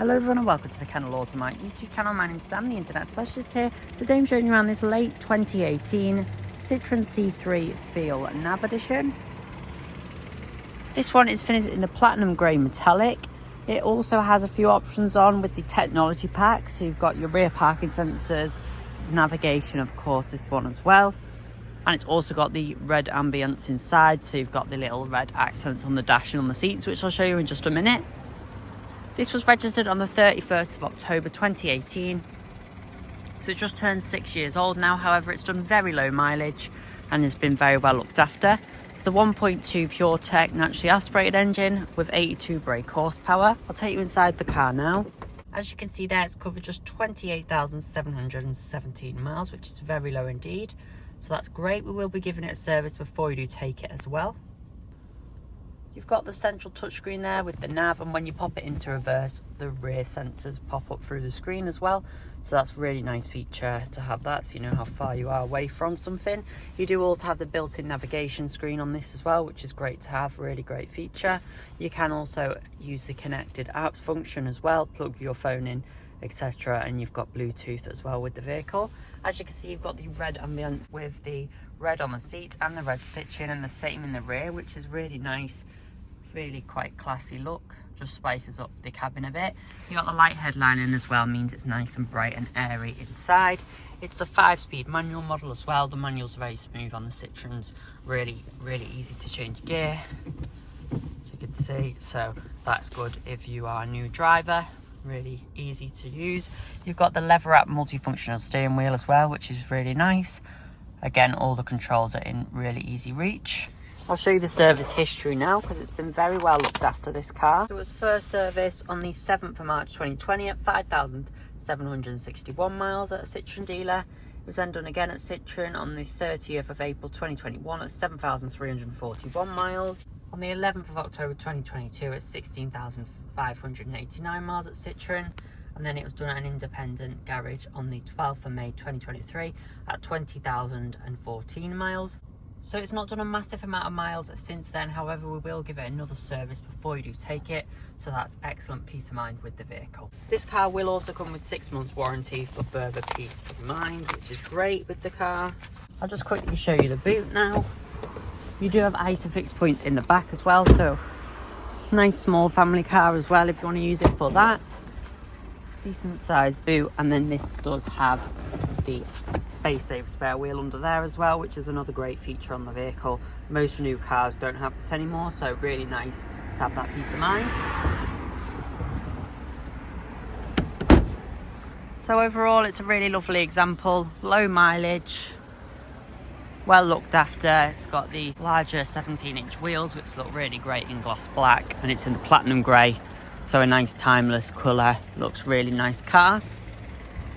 Hello everyone and welcome to the Kendal Automart YouTube channel. My name is Sam, the internet specialist here. Today I'm showing you around this late 2018 Citroen C3 Feel Nav Edition. This one is finished in the Platinum Grey Metallic. It also has a few options on with the technology pack. So you've got your rear parking sensors, there's navigation of course this one as well. And it's also got the red ambience inside, so you've got the little red accents on the dash and on the seats, which I'll show you in just a minute. This was registered on the 31st of October 2018, so it just turned 6 years old now. However, it's done very low mileage and has been very well looked after. It's the 1.2 PureTech naturally aspirated engine with 82 brake horsepower. I'll take you inside the car now. As you can see there, it's covered just 28,717 miles, which is very low indeed. So that's great. We will be giving it a service before you do take it as well. You've got the central touchscreen there with the nav, and when you pop it into reverse, the rear sensors pop up through the screen as well. So that's a really nice feature to have that, so you know how far you are away from something. You do also have the built-in navigation screen on this as well, which is great to have, really great feature. You can also use the connected apps function as well, plug your phone in, etc. And you've got Bluetooth as well with the vehicle. As you can see, you've got the red ambience with the red on the seat and the red stitching, and the same in the rear, which is really nice. Really quite classy look, just spices up the cabin a bit. You got the light headlining as well, means it's nice and bright and airy inside. It's the 5-speed manual model as well. The manual's very smooth on the Citroens, really easy to change gear, as you can see, so that's good if you are a new driver. Really easy to use. You've got the lever wrap multifunctional steering wheel as well, which is really nice. Again, all the controls are in really easy reach. I'll show you the service history now, because it's been very well looked after, this car. It was first serviced on the 7th of March 2020 at 5,761 miles at a Citroen dealer. It was then done again at Citroen on the 30th of April 2021 at 7,341 miles. On the 11th of October 2022 at 16,589 miles at Citroen. And then it was done at an independent garage on the 12th of May 2023 at 20,014 miles. So it's not done a massive amount of miles since then. However, we will give it another service before you do take it, so that's excellent peace of mind with the vehicle. This car will also come with 6 months warranty for further peace of mind, which is great with the car. I'll just quickly show you the boot now. You do have ISOFIX points in the back as well, so nice small family car as well if you want to use it for that. Decent sized boot, and then this does have the space save spare wheel under there as well, which is another great feature on the vehicle. Most new cars don't have this anymore, so really nice to have that peace of mind. So overall, it's a really lovely example. Low mileage, well looked after. It's got the larger 17-inch wheels, which look really great in gloss black, and it's in the platinum grey, so a nice timeless colour. Looks really nice car.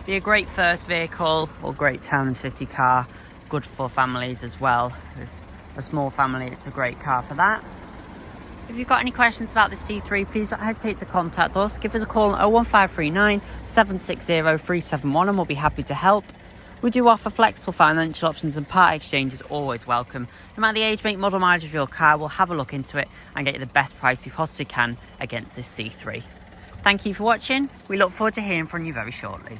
Be a great first vehicle or great town and city car. Good for families as well. With a small family, it's a great car for that. If you've got any questions about the C3, please don't hesitate to contact us. Give us a call on 01539 760 371 and we'll be happy to help. We do offer flexible financial options, and part exchange is always welcome. No matter the age, make, model, mileage of your car, we'll have a look into it and get you the best price we possibly can against this C3. Thank you for watching. We look forward to hearing from you very shortly.